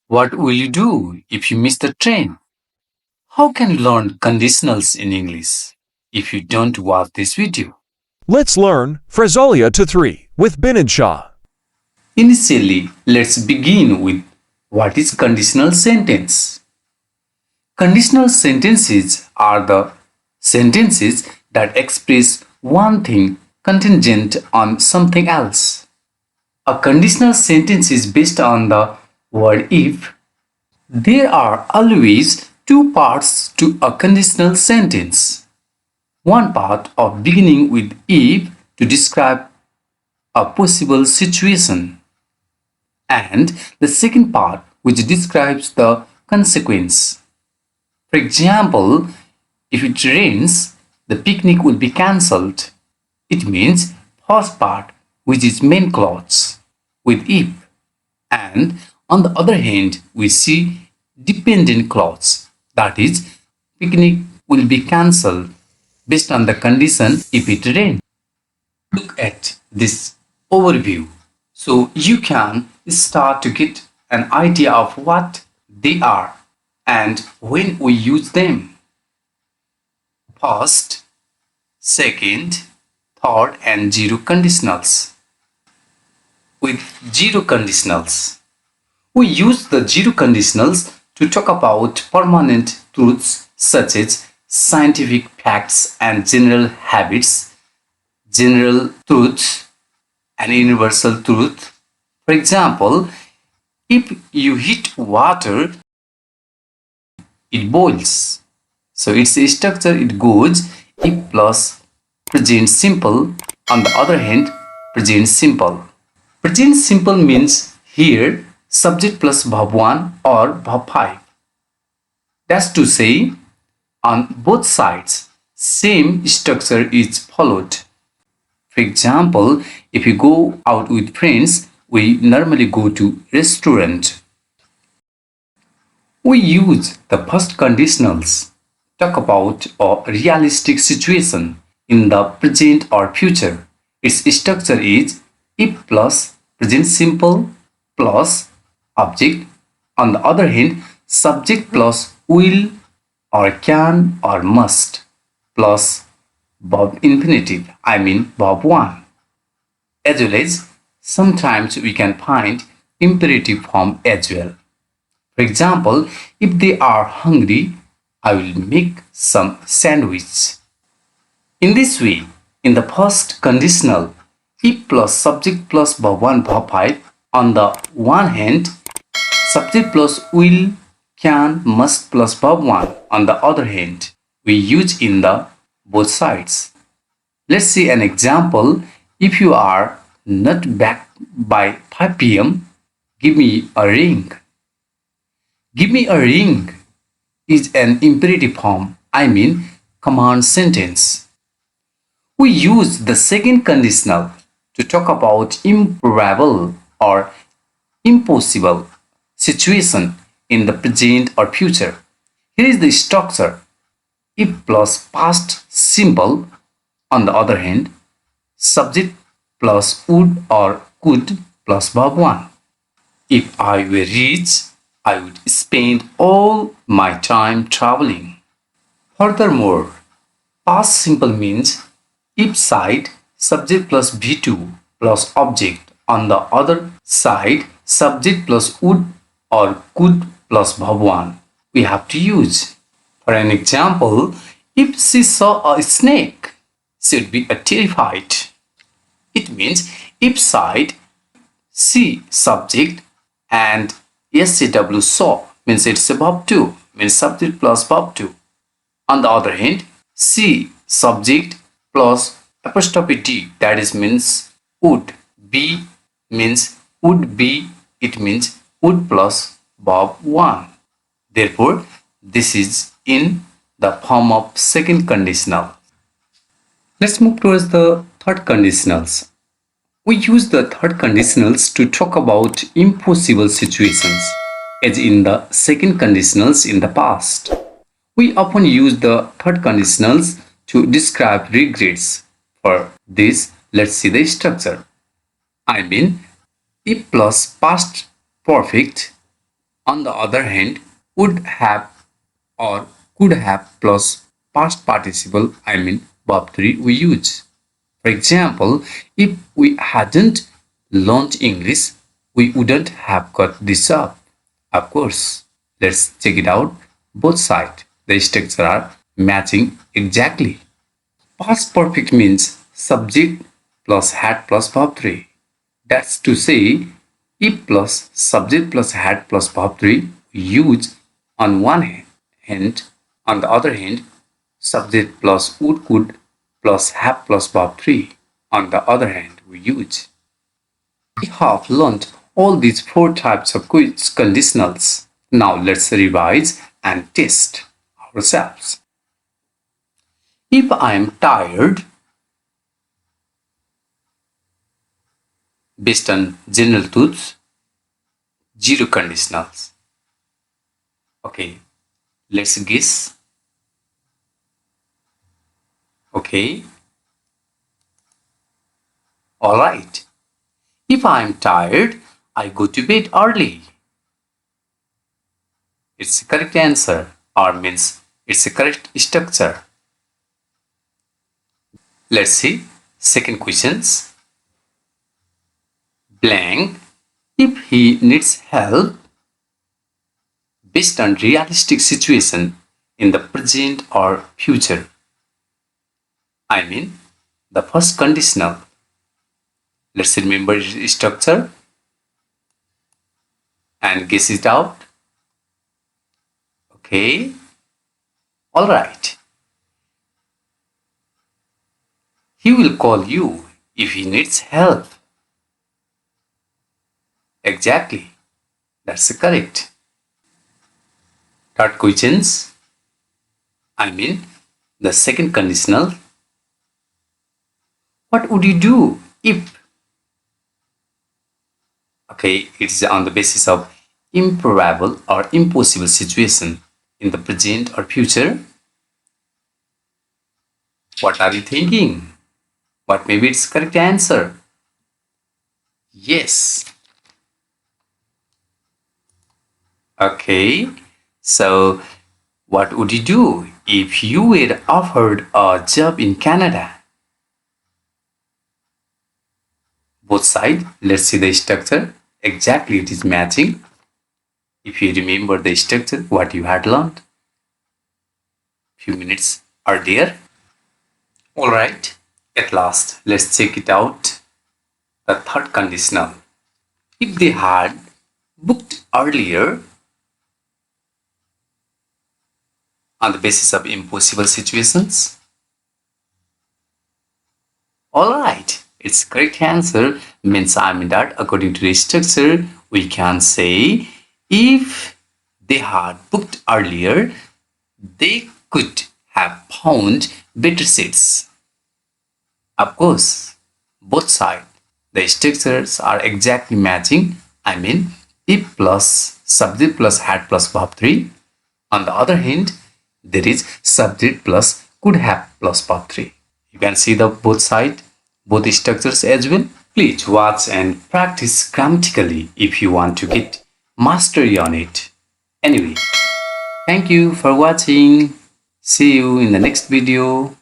What will you do if you miss the train? How can you learn conditionals in English if you don't watch this video? Let's learn Phrasolia to 3 with Bin and Shah. Initially, let's begin with what is conditional sentence. Conditional sentences are the sentences that express one thing contingent on something else. A conditional sentence is based on the word if. There are always two parts to a conditional sentence. One part of beginning with if to describe a possible situation, and the second part which describes the consequence. For example, if it rains, the picnic will be cancelled. It means first part which is main clause with if, and on the other hand we see dependent clause, that is picnic will be cancelled based on the condition if it rains. Look at this overview so you can start to get an idea of what they are and when we use them. First, second, third, and zero conditionals. With zero conditionals, we use the zero conditionals to talk about permanent truths such as scientific facts and general habits, general truths, and universal truth. For example, if you heat water, it boils. So its structure it goes if plus present simple. On the other hand, present simple. Present simple means here subject plus verb 1 or verb 5. That's to say, on both sides, same structure is followed. For example, if you go out with friends, we normally go to restaurant. We use the first conditionals talk about a realistic situation in the present or future. Its structure is if plus present simple plus object. On the other hand, subject plus will or can or must plus verb infinitive, I mean verb 1. As well as sometimes we can find imperative form as well. For example, if they are hungry, I will make some sandwich. In this way, in the first conditional, if plus subject plus verb 1 verb 5, on the one hand, subject plus will, can, must plus verb 1 on the other hand, we use in the both sides. Let's see an example. If you are not back by 5 p.m., give me a ring. Give me a ring is an imperative form, I mean command sentence. We use the second conditional to talk about improbable or impossible situation in the present or future. Here is the structure. If plus past simple, on the other hand, subject plus would or could plus verb 1. If I were rich, I would spend all my time traveling. Furthermore, past simple means if side subject plus V2 plus object, on the other side subject plus would or could plus verb 1 we have to use. For an example, if she saw a snake, she would be terrified. It means if side see subject and SCW saw means it's a verb 2 means subject plus verb 2. On the other hand, see subject plus apostrophe D, that is means would be means would be, it means would plus verb 1. Therefore, this is in the form of second conditional. Let's move towards the third conditionals. We use the third conditionals to talk about impossible situations, as in the second conditionals in the past. We often use the third conditionals to describe regrets. For this, let's see the structure. I mean, if plus past perfect, On the other hand, would have or could have plus past participle, verb 3 we use. For example, if we hadn't learned English, we wouldn't have got this job. Of course, let's check it out. Both sides, the structure are matching exactly. Past perfect means subject plus had plus verb 3. That's to say, if plus subject plus had plus verb 3 we use on one hand, on the other hand, subject plus would could plus have plus verb 3 on the other hand we use. We have learned all these four types of quiz conditionals. Now let's revise and test ourselves. If I am tired, based on general truths, zero conditionals. Okay, let's guess. Okay, alright. If I am tired, I go to bed early. It's the correct answer, or means it's the correct structure. Let's see second questions. Blank, if he needs help based on realistic situation in the present or future. The first conditional. Let's remember its structure and guess it out. Okay. All right. He will call you if he needs help. Exactly. That's correct. Third questions. The second conditional. What would you do if? Okay, it's on the basis of improbable or impossible situation in the present or future. What are you thinking? What may be its correct answer? Yes. Okay, so what would you do if you were offered a job in Canada? Both sides, let's see the structure. Exactly, it is matching. If you remember the structure, what you had learned few minutes earlier. Alright, at last, let's check it out. The third conditional. If they had booked earlier on the basis of impossible situations. Alright, its correct answer means that according to the structure, we can say if they had booked earlier, they could have found better seats. Of course, both sides, the structures are exactly matching. If plus subject plus had plus verb 3. On the other hand, there is subject plus could have plus verb 3. You can see the both sides, both structures as well. Please watch and practice grammatically if you want to get mastery on it. Anyway, thank you for watching. See you in the next video.